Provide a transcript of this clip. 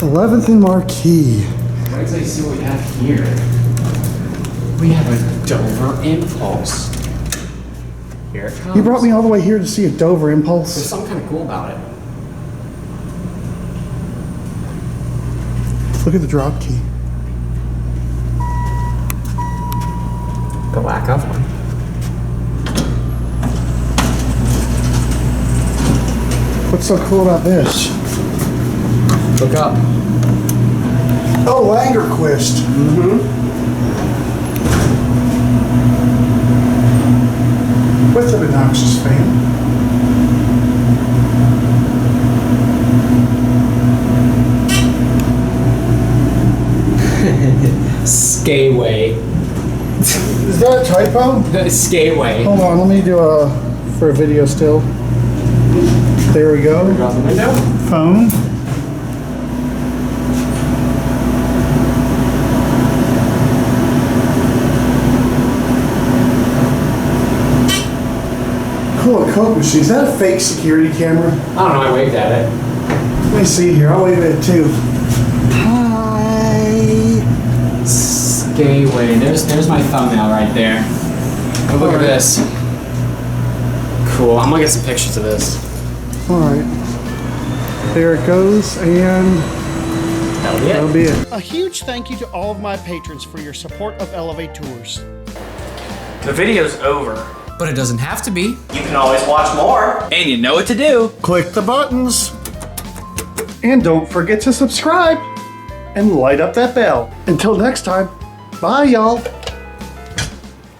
11th and Marquette. Wait till you see what we have here. We have a Dover Impulse. Here it comes. You brought me all the way here to see a Dover There's Impulse. something kind of cool about it. Look at the drop key. The lack of one. What's so cool about this? Look up. Oh, Lagerquist. With an obnoxious fan. Skyway. Is that a typo? Skyway. Hold on, let me do for a video still. There we go. Drop the window. Phone. Cool, a Coke machine. Is that a fake security camera? I don't know, I waved at it. Let me see here. I'll wave at it too. Hi. Skyway. There's my thumbnail right there. Oh, look at this. Cool. I'm gonna get some pictures of this. All right. There it goes, and that'll be it. A huge thank you to all of my patrons for your support of elevaTOURS. The video's over. But it doesn't have to be. You can always watch more. And you know what to do. Click the buttons. And don't forget to subscribe and light up that bell. Until next time, bye y'all.